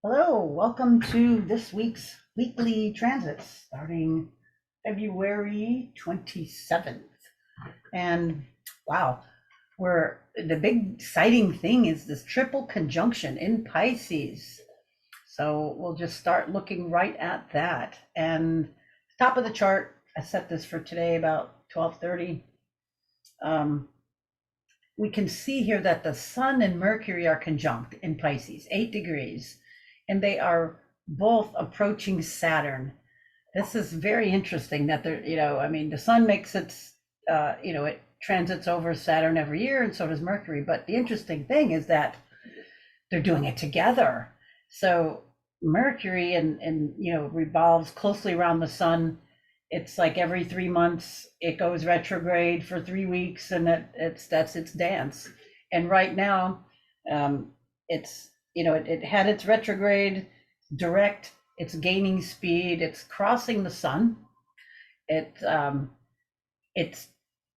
Hello, welcome to this week's weekly transits starting February 27th. And wow, the big exciting thing is this triple conjunction in Pisces. So we'll just start looking right at that. And top of the chart, I set this for today about 12:30. Um, we can see here that the Sun and Mercury are conjunct in Pisces, 8 degrees, and they are both approaching Saturn. This is very interesting that they're, I mean, the Sun makes it transits over Saturn every year, and so does Mercury. But the interesting thing is that they're doing it together. So Mercury and revolves closely around the Sun. It's like every 3 months it goes retrograde for 3 weeks, and that's its dance. And right now, it's it had its retrograde direct. It's gaining speed. It's crossing the Sun. It's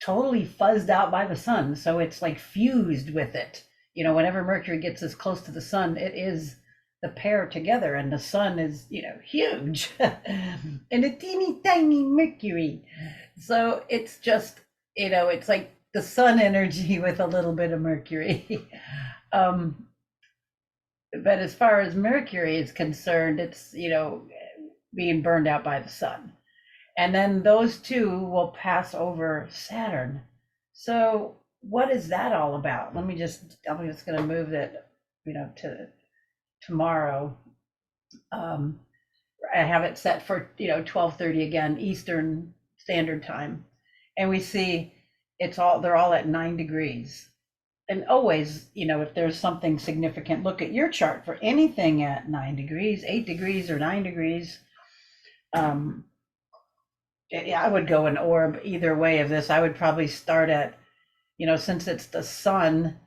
totally fuzzed out by the Sun, so it's like fused with it. Whenever Mercury gets as close to the Sun, it is the pair together, and the Sun is huge and a teeny tiny Mercury. So it's just it's like the Sun energy with a little bit of Mercury. um but as far as Mercury is concerned, it's being burned out by the Sun, and then those two will pass over Saturn. So what is that all about? I'm just going to move it to tomorrow. um I have it set for 12:30 again, Eastern Standard Time, and we see they're all at 9 degrees. And always, if there's something significant, look at your chart for anything at 9 degrees, 8 degrees, or 9 degrees. um yeah, I would go an orb either way of this. I would probably start at, since it's the Sun,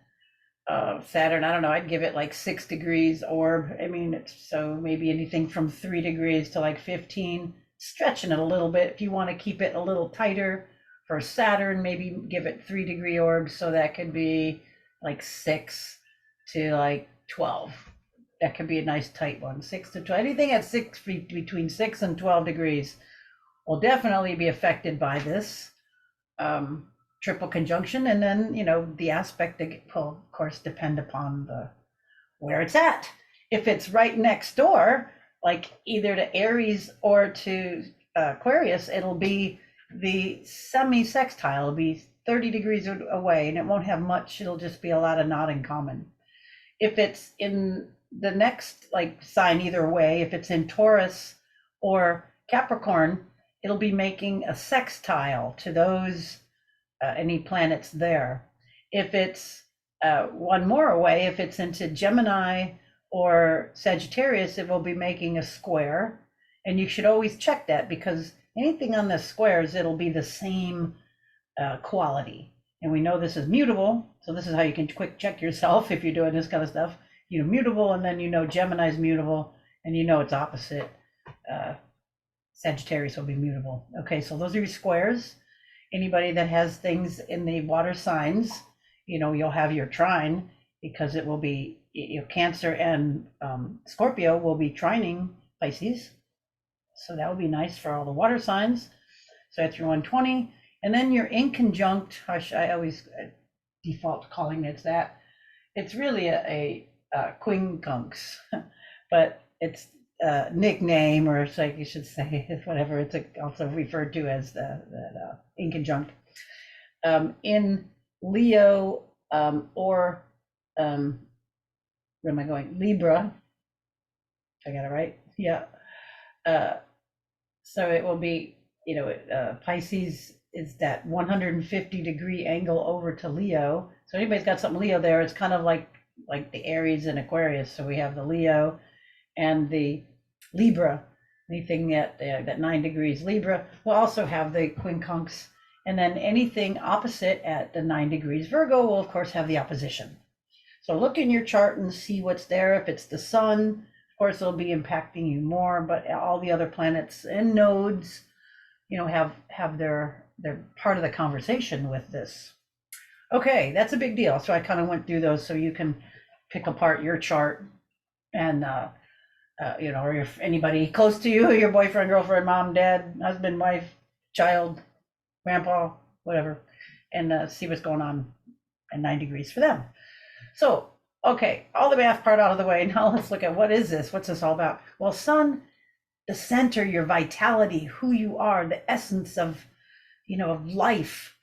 Saturn, I don't know, I'd give it like 6 degrees orb. I mean, it's so maybe anything from 3 degrees to like 15, stretching it a little bit. If you want to keep it a little tighter for Saturn, maybe give it 3 degree orbs. So that could be like 6 to like 12. That could be a nice tight one. 6 to 12, anything at 6 feet between 6 and 12 degrees will definitely be affected by this um, triple conjunction. And then, the aspect that will, of course, depend upon the where it's at. If it's right next door, like either to Aries or to Aquarius, it'll be the semi-sextile. It'll be 30 degrees away, and it won't have much. It'll just be a lot of not in common. If it's in the next like sign, either way, if it's in Taurus or Capricorn, it'll be making a sextile to those any planets there. If it's one more away, if it's into Gemini or Sagittarius, it will be making a square. And you should always check that, because anything on the squares, it'll be the same quality. And we know this is mutable. So this is how you can quick check yourself if you're doing this kind of stuff. Mutable, and then Gemini's mutable, and it's opposite. Sagittarius will be mutable. Okay, so those are your squares. Anybody that has things in the water signs, you'll have your trine, because it will be, Cancer and Scorpio will be trining Pisces. So that would be nice for all the water signs. So that's your 120. And then you're in conjunct, I always default calling it that. It's really a quincunx, but it's a nickname, or it's like you should say, whatever. It's also referred to as the in conjunct. In Leo, or where am I going? Libra. I got it right. Yeah. Uh, so it will be, Pisces is that 150-degree angle over to Leo. So anybody's got something Leo there, it's kind of like the Aries and Aquarius. So we have the Leo and the Libra. Anything that 9 degrees Libra will also have the quincunx. And then anything opposite at the 9 degrees Virgo will, of course, have the opposition. So look in your chart and see what's there. If it's the Sun, of course, it'll be impacting you more, but all the other planets and nodes, have their part of the conversation with this. Okay, that's a big deal. So I kind of went through those so you can pick apart your chart and or if anybody close to you, your boyfriend, girlfriend, mom, dad, husband, wife, child, grandpa, whatever, and see what's going on at 9 degrees for them. So, okay, all the math part out of the way. Now let's look at what is this? What's this all about? Well, sun, the center, your vitality, who you are, the essence of life,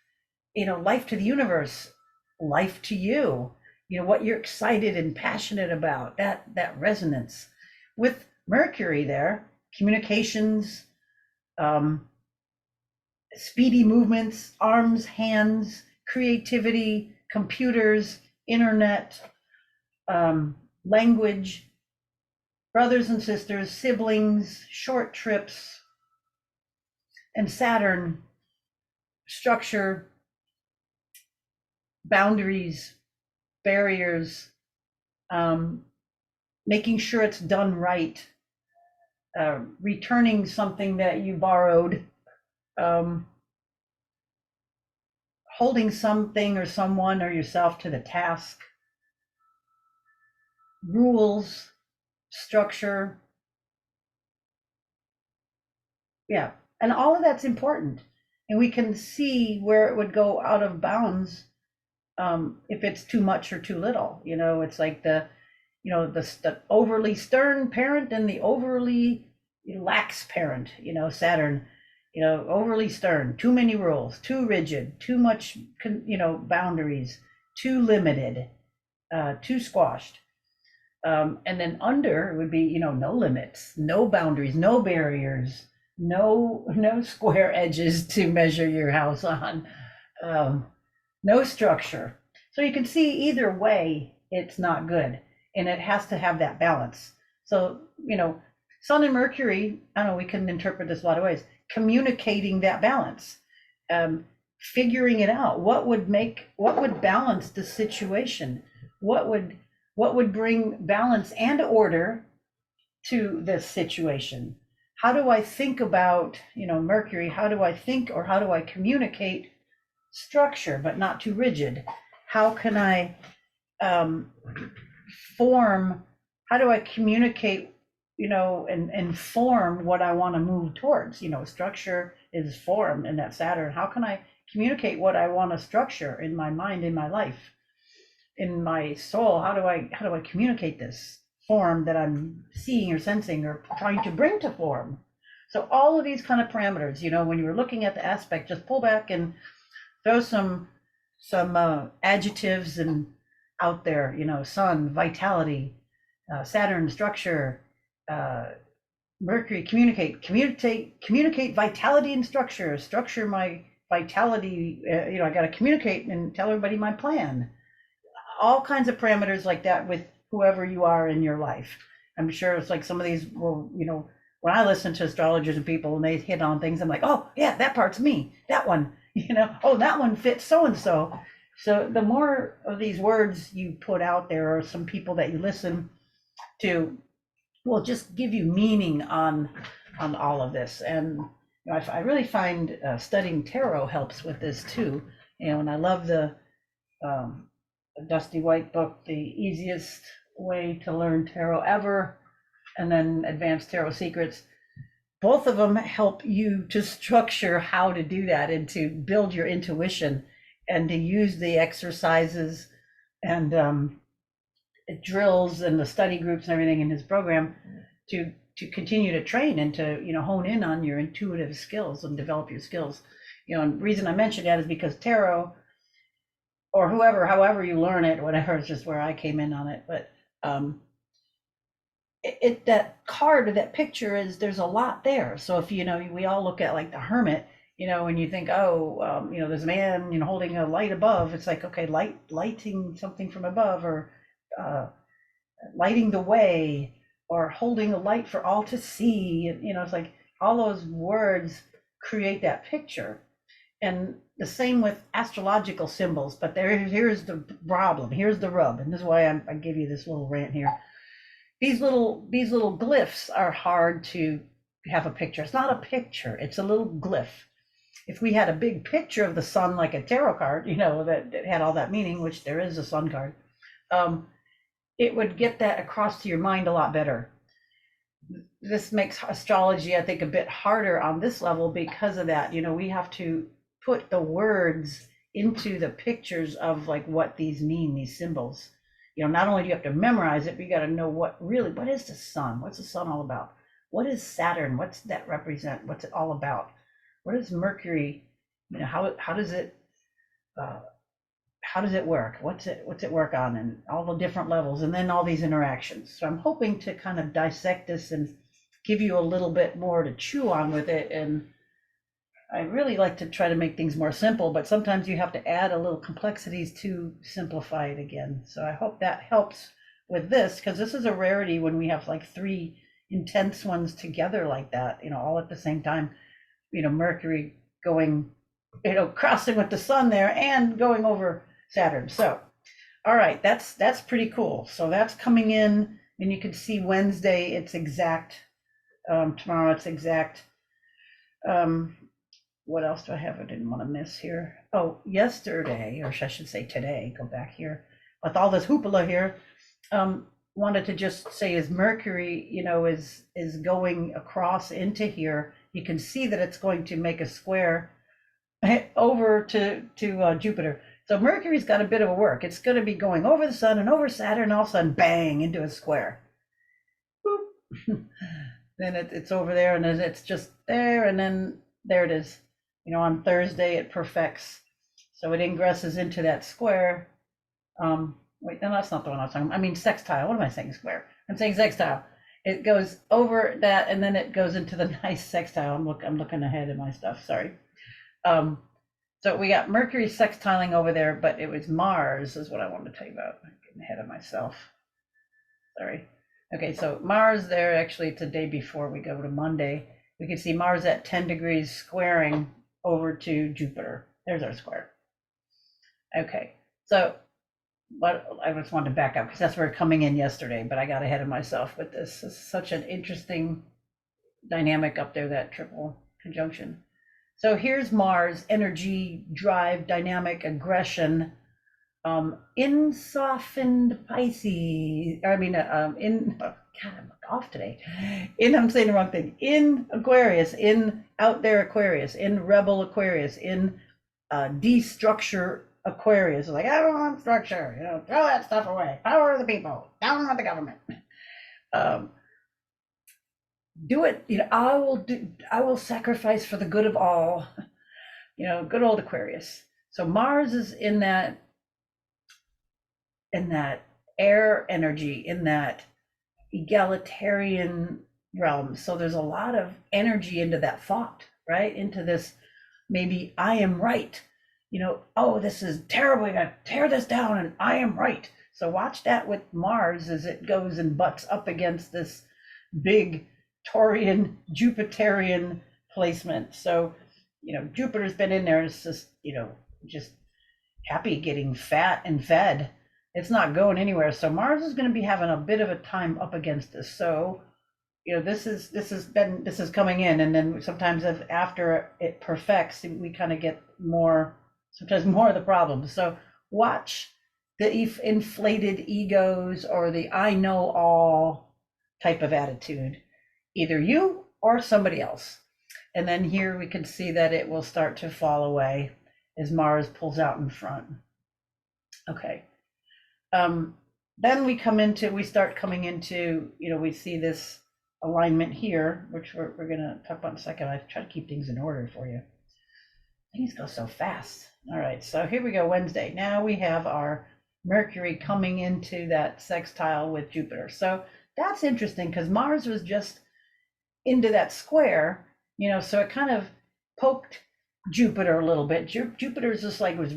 life to the universe, life to you, what you're excited and passionate about, that resonance. With Mercury there, communications, um, speedy movements, arms, hands, creativity, computers, internet, language, brothers and sisters, siblings, short trips, and Saturn, structure, boundaries, barriers, making sure it's done right, returning something that you borrowed, um, holding something or someone or yourself to the task, rules, structure. Yeah. And all of that's important. And we can see where it would go out of bounds if it's too much or too little. It's like the overly stern parent and the overly lax parent, Saturn, overly stern, too many rules, too rigid, too much, boundaries, too limited, too squashed. And then under would be, no limits, no boundaries, no barriers, no square edges to measure your house on, no structure. So you can see either way, it's not good. And it has to have that balance. So, Sun and Mercury, I don't know, we can interpret this a lot of ways, communicating that balance, figuring it out. What would balance the situation? What would bring balance and order to this situation? How do I think about, Mercury? How do I think, or how do I communicate structure, but not too rigid? How can I form? How do I communicate, and form what I want to move towards? Structure is form in that Saturn. How can I communicate what I want to structure in my mind, in my life, in my soul? How do I communicate this form that I'm seeing or sensing or trying to bring to form? So all of these kind of parameters, when you were looking at the aspect, just pull back and throw some adjectives and out there, sun, vitality, Saturn, structure, Mercury, communicate vitality and structure my vitality. I got to communicate and tell everybody my plan. All kinds of parameters like that with whoever you are in your life. I'm sure it's like some of these will, when I listen to astrologers and people and they hit on things, I'm like, oh yeah, that part's me, that one, oh, that one fits so and so. So the more of these words you put out there, or some people that you listen to will just give you meaning on all of this. And I really find studying tarot helps with this too. And I love the Dusty White book, The Easiest Way to Learn Tarot Ever, and then Advanced Tarot Secrets. Both of them help you to structure how to do that and to build your intuition and to use the exercises and drills and the study groups and everything in his program to continue to train and to hone in on your intuitive skills and develop your skills. And the reason I mentioned that is because tarot, or however you learn it, whatever, it's just where I came in on it. But that card or that picture there's a lot there. So if we all look at like the Hermit, when you think, oh, there's a man, holding a light above, it's like, okay, lighting something from above, or lighting the way, or holding a light for all to see. It's like all those words create that picture. And the same with astrological symbols, but here's the problem, here's the rub, and this is why I give you this little rant here. These little glyphs are hard to have a picture. It's not a picture, it's a little glyph. If we had a big picture of the sun, like a tarot card, that had all that meaning, which there is a sun card, it would get that across to your mind a lot better. this makes astrology, I think, a bit harder on this level because of that. We have to put the words into the pictures of like what these mean, these symbols. Not only do you have to memorize it, but you got to know what is the sun? What's the sun all about? What is Saturn? What's that represent? What's it all about? What is Mercury? How does it work? What's it work on? And all the different levels, and then all these interactions. So I'm hoping to kind of dissect this and give you a little bit more to chew on with it. And I really like to try to make things more simple, but sometimes you have to add a little complexities to simplify it again. So I hope that helps with this, because this is a rarity when we have like three intense ones together like that, all at the same time. Mercury going, crossing with the sun there and going over Saturn. So, all right, that's pretty cool. So that's coming in, and you can see Wednesday, it's exact. Tomorrow it's exact. What else do I have? I didn't want to miss here. Oh, yesterday, or I should say today, go back here with all this hoopla here. Wanted to just say as Mercury, is going across into here, you can see that it's going to make a square over to Jupiter. So Mercury's got a bit of a work. It's going to be going over the sun and over Saturn, and all of a sudden, bang, into a square. Boop. Then it's over there, and then it's just there, and then there it is. On Thursday it perfects. So it ingresses into that square. Wait, no, that's not the one I was talking about. I mean sextile. What am I saying, square? I'm saying sextile. It goes over that, and then it goes into the nice sextile. I'm looking ahead of my stuff, sorry. So we got Mercury sextiling over there, but it was Mars is what I wanted to tell you about. I'm getting ahead of myself. Sorry. Okay, so Mars there, actually it's a day before we go to Monday. We can see Mars at 10 degrees squaring over to Jupiter. There's our square. Okay, so but I just wanted to back up because that's where it's coming in yesterday, but I got ahead of myself with this. It's such an interesting dynamic up there, that triple conjunction. So here's Mars, energy, drive, dynamic, aggression, in softened Pisces. God, I'm off today. I'm saying the wrong thing. In Aquarius, in out there Aquarius, in rebel Aquarius, in destructure Aquarius. Like, I don't want structure, throw that stuff away. Power of the people, down with the government. Do it, I will sacrifice for the good of all. Good old Aquarius. So Mars is in that air energy, in that egalitarian realm. So there's a lot of energy into that thought, right? Into this, maybe I am right. Oh, this is terrible. I gotta tear this down, and I am right. So watch that with Mars as it goes and butts up against this big Taurian, Jupiterian placement. So, Jupiter's been in there. It's just, just happy getting fat and fed. It's not going anywhere. So Mars is going to be having a bit of a time up against this. So, this is coming in, and then sometimes after it perfects, we kind of get sometimes more of the problems. So watch the inflated egos or the I know all type of attitude, either you or somebody else. And then here we can see that it will start to fall away as Mars pulls out in front. Okay. Then we start coming into, we see this alignment here, which we're going to talk about in a second. I try to keep things in order for you. Things go so fast. All right, so here we go, Wednesday. Now we have our Mercury coming into that sextile with Jupiter. So that's interesting because Mars was just into that square, so it kind of poked Jupiter a little bit. Jupiter's just like was,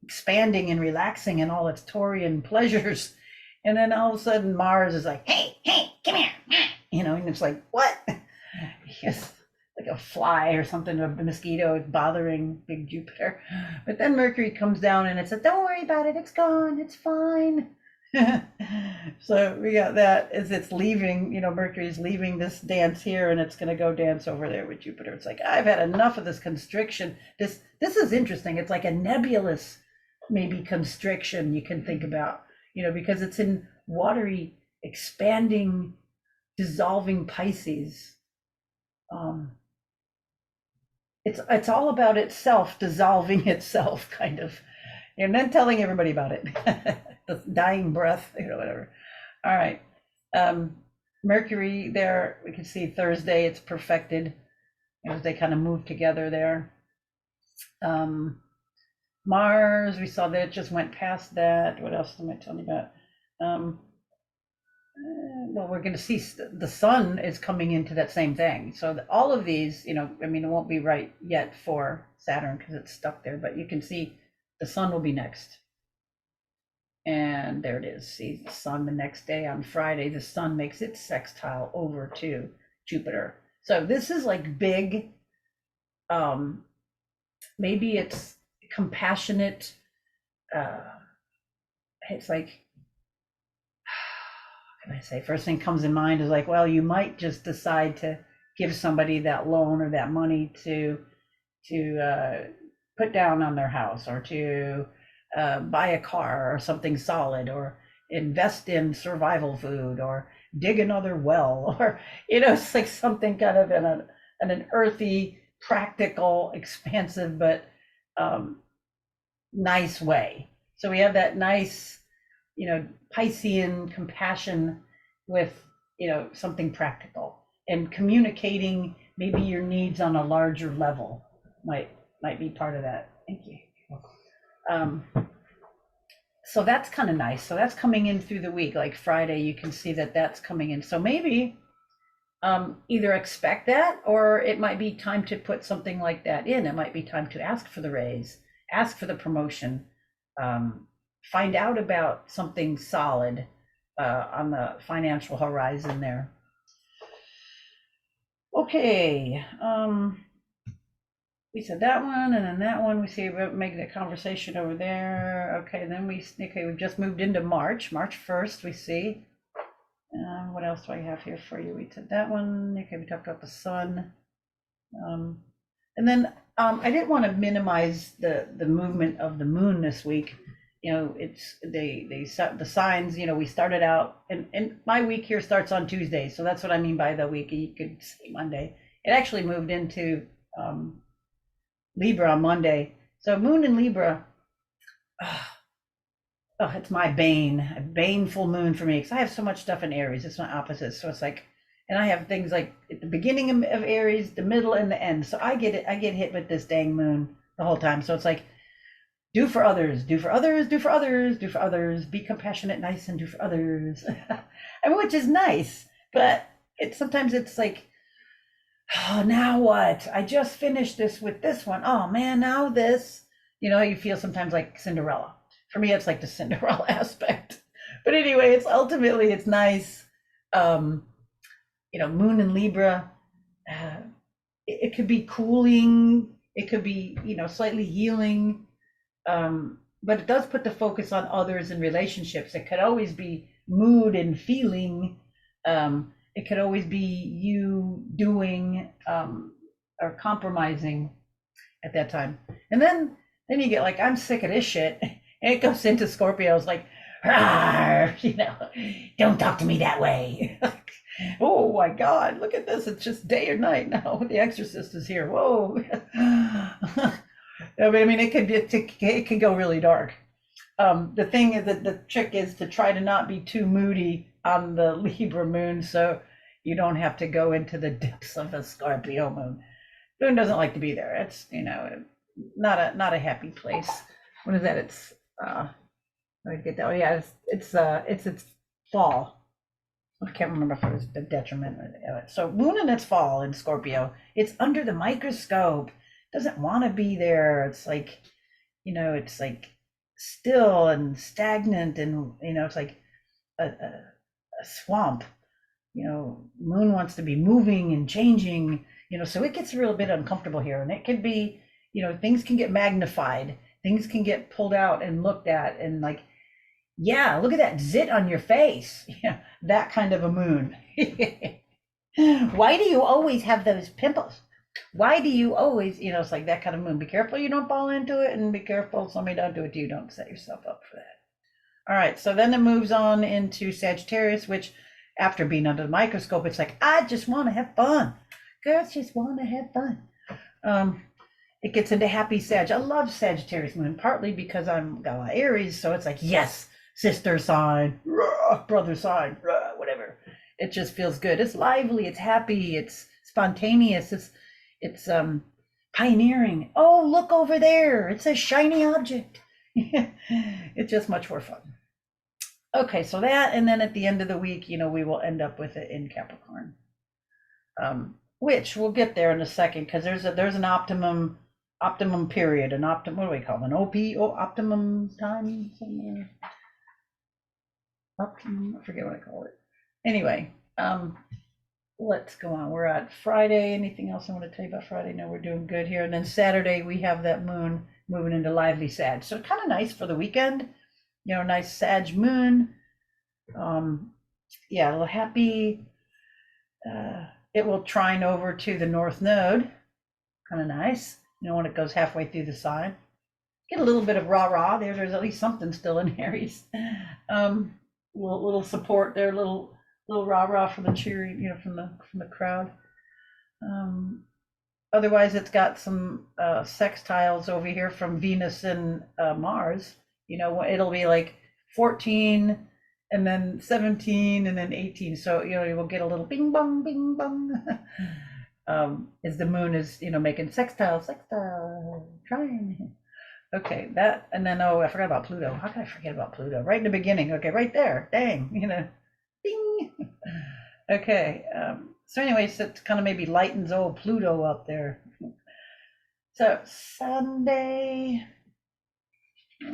expanding and relaxing in all its Taurian pleasures. And then all of a sudden Mars is like, hey, come here. And it's like, what? Yes, like a fly or something, a mosquito bothering big Jupiter. But then Mercury comes down and it says, don't worry about it. It's gone. It's fine. So we got that as it's leaving, Mercury's leaving this dance here, and it's going to go dance over there with Jupiter. It's like, I've had enough of this constriction. This is interesting. It's like a nebulous, maybe constriction you can think about, because it's in watery, expanding dissolving Pisces. It's all about itself dissolving itself, kind of, and then telling everybody about it. The dying breath, whatever. All right. Mercury there, we can see Thursday, it's perfected as they kind of move together there. Mars, we saw that it just went past that. What else am I telling you about? Well, we're going to see the sun is coming into that same thing. So all of these, I mean, it won't be right yet for Saturn because it's stuck there, but you can see the sun will be next. And there it is. See the sun the next day on Friday, the sun makes its sextile over to Jupiter. So this is like big, maybe it's compassionate. It's like, what can I say? First thing comes in mind is like, well, you might just decide to give somebody that loan or that money to put down on their house, or to buy a car or something solid, or invest in survival food, or dig another well, or it's like something kind of in an earthy, practical, expansive, but nice way. So we have that nice, Piscean compassion with, something practical, and communicating maybe your needs on a larger level might be part of that. Thank you. So that's kind of nice. So that's coming in through the week, like Friday, you can see that that's coming in. So maybe either expect that, or it might be time to put something like that in. It might be time to ask for the raise, ask for the promotion, find out about something solid on the financial horizon there. Okay. We said that one, and then that one, we see about making the conversation over there. Okay, then we just moved into March 1st, we see. What else do I have here for you? We said that one. Okay, we talked about the sun. And then I didn't want to minimize the movement of the moon this week. It's the signs, we started out, and my week here starts on Tuesday. So that's what I mean by the week. You could say Monday. It actually moved into Libra on Monday. So moon in Libra, it's my bane, a baneful moon for me, because I have so much stuff in Aries. It's my opposite. So it's like, and I have things like at the beginning of Aries, the middle, and the end. So I get hit with this dang moon the whole time. So it's like, do for others, do for others, do for others, do for others, be compassionate, nice, and do for others. I mean, which is nice, but sometimes it's like, oh, now what? I just finished this with this one. Oh man, now this. You feel sometimes like Cinderella. For me, it's like the Cinderella aspect. But anyway, it's nice. Moon in Libra. It could be cooling. It could be, slightly healing. But it does put the focus on others and relationships. It could always be mood and feeling. It could always be you doing or compromising at that time. And then you get like, I'm sick of this shit. And it goes into Scorpio. It's like, don't talk to me that way. Oh my God, look at this. It's just day or night now. The Exorcist is here. Whoa. I mean, it could go really dark. The thing is that the trick is to try to not be too moody on the Libra moon, so you don't have to go into the depths of a Scorpio moon. Moon doesn't like to be there. It's not a happy place. What is that? It's let me get that. Oh yeah, it's fall. I can't remember if it was the detriment of it. So moon in its fall in Scorpio. It's under the microscope. Doesn't want to be there. It's like, it's like still and stagnant, and it's like a swamp. Moon wants to be moving and changing, so it gets a little bit uncomfortable here, and it could be, things can get magnified, things can get pulled out and looked at, and like, yeah, look at that zit on your face. That kind of a moon. Why do you always have those pimples? Why do you always, it's like that kind of moon. Be careful you don't fall into it, and be careful somebody don't do it to you. Don't set yourself up for that. All right, so then it moves on into Sagittarius, which after being under the microscope, it's like, I just want to have fun. Girls just want to have fun. Um, it gets into happy Sag. I love Sagittarius Moon, partly because I'm got a lot of Aries, so it's like, yes, sister sign, brother sign, whatever. It just feels good. It's lively, it's happy, it's spontaneous, it's pioneering. Oh, look over there, it's a shiny object. It's just much more fun. Okay, so that, and then at the end of the week, we will end up with it in Capricorn, which we'll get there in a second because there's an optimum period, an optimum, what do we call it, an optimum time somewhere. Optimum, I forget what I call it. Anyway, let's go on. We're at Friday. Anything else I want to tell you about Friday? No, we're doing good here. And then Saturday we have that moon moving into lively Sag, so kind of nice for the weekend. Nice Sag moon. Yeah, a little happy. It will trine over to the North Node. Kind of nice. When it goes halfway through the sign. Get a little bit of rah-rah there. There's at least something still in Aries. Little support there, little rah-rah from the cheery, from the crowd. Otherwise, it's got some sextiles over here from Venus and Mars. It'll be like 14 and then 17 and then 18. So, you will get a little bing bong, as the moon is, making sextile, trying. Okay, that, and then, I forgot about Pluto. How can I forget about Pluto? Right in the beginning. Okay, right there. Dang, bing. Okay, so anyways, it kind of maybe lightens old Pluto up there. So Sunday, we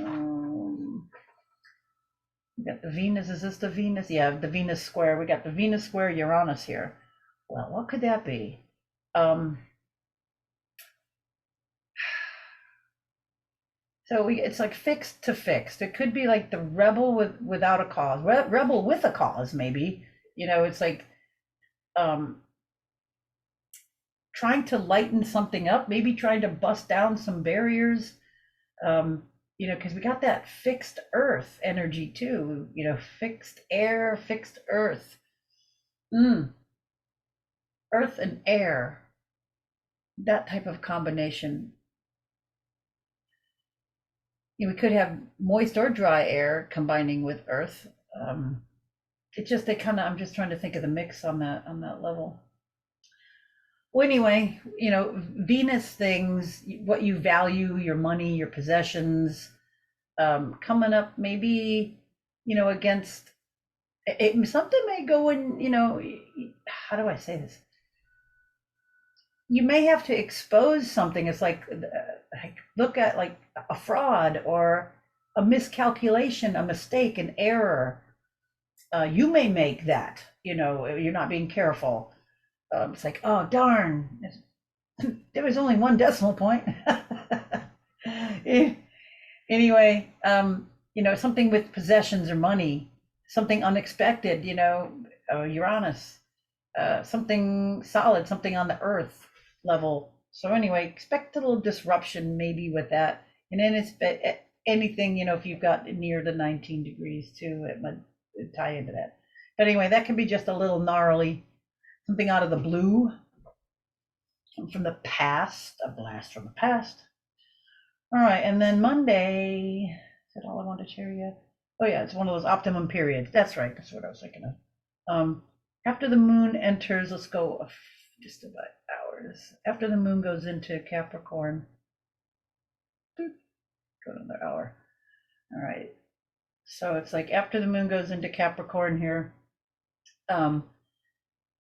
got the Venus. Is this the Venus? Yeah, the Venus square. We got the Venus square Uranus here. Well, what could that be? So it's like fixed to fixed. It could be like the rebel without a cause, rebel with a cause, maybe. It's like trying to lighten something up, maybe trying to bust down some barriers. Because we got that fixed earth energy too. Fixed air, fixed earth. Earth and air. That type of combination. We could have moist or dry air combining with earth. I'm just trying to think of the mix on that level. Well, anyway, Venus things, what you value, your money, your possessions, coming up maybe, against it, something may go in, how do I say this? You may have to expose something. It's like look at like a fraud or a miscalculation, a mistake, an error. You may make that, you're not being careful. It's like, oh darn, there was only one decimal point. Anyway, something with possessions or money, something unexpected, Uranus, something solid, something on the earth level. So anyway, expect a little disruption maybe with that. And then it's anything, if you've got near the 19 degrees too, it might tie into that. But anyway, that can be just a little gnarly, something out of the blue, from the past, a blast from the past. All right, and then Monday, is that all I wanted to share yet? Oh yeah, it's one of those optimum periods. That's right, that's what I was thinking of. After the moon enters, let's go just about hours. After the moon goes into Capricorn, go another hour. All right, so it's like after the moon goes into Capricorn here,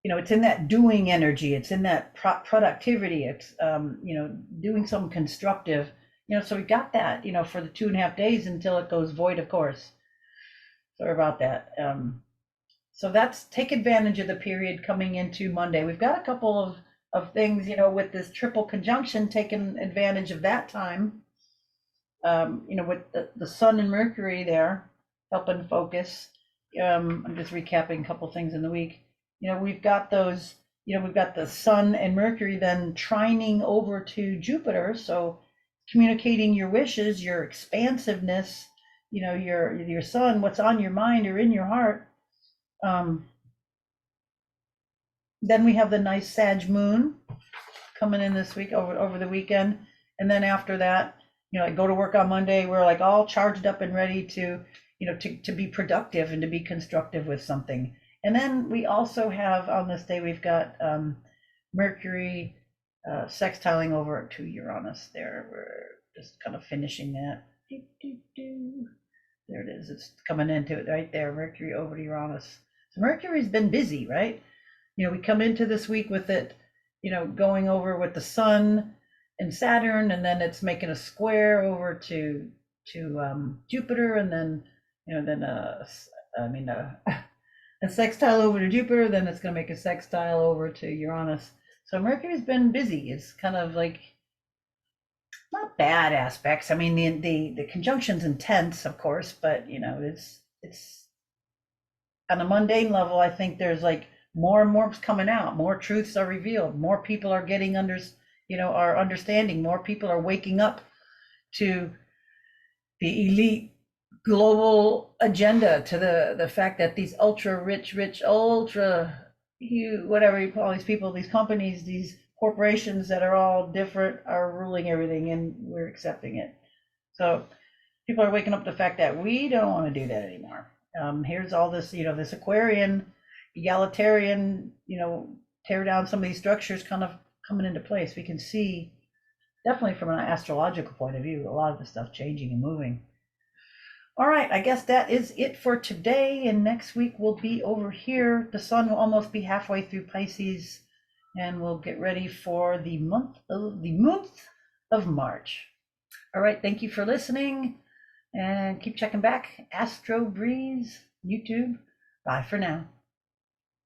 it's in that doing energy, it's in that productivity, it's doing something constructive. So we got that, for the 2.5 days until it goes void, of course. Sorry about that. So that's, take advantage of the period coming into Monday. We've got a couple of things, with this triple conjunction, taking advantage of that time. With the Sun and Mercury there, helping focus. I'm just recapping a couple things in the week. We've got those, we've got the Sun and Mercury then trining over to Jupiter. So communicating your wishes, your expansiveness, your Sun, what's on your mind or in your heart. Then we have the nice Sag Moon coming in this week over the weekend. And then after that, like go to work on Monday, we're like all charged up and ready to, to be productive and to be constructive with something. And then we also have on this day, we've got Mercury sextiling over to Uranus there. We're just kind of finishing that. There it is. It's coming into it right there. Mercury over to Uranus. So Mercury's been busy, right? We come into this week with it, going over with the sun and Saturn, and then it's making a square over to Jupiter, and then a sextile over to Jupiter. Then it's going to make a sextile over to Uranus. So Mercury's been busy. It's kind of like not bad aspects. I mean, the conjunction's intense, of course, but it's on a mundane level. I think there's like more and more's coming out. More truths are revealed. More people are getting are understanding. More people are waking up to the elite global agenda, to the fact that these ultra rich, ultra whatever you call these people, these companies, these corporations that are all different are ruling everything, and we're accepting it. So people are waking up to the fact that we don't want to do that anymore. Here's all this, this Aquarian, egalitarian, tear down some of these structures kind of coming into place. We can see definitely from an astrological point of view, a lot of the stuff changing and moving. All right, I guess that is it for today. And next week we'll be over here. The sun will almost be halfway through Pisces, and we'll get ready for the month of March. All right, thank you for listening, and keep checking back. Astro Breeze, YouTube. Bye for now.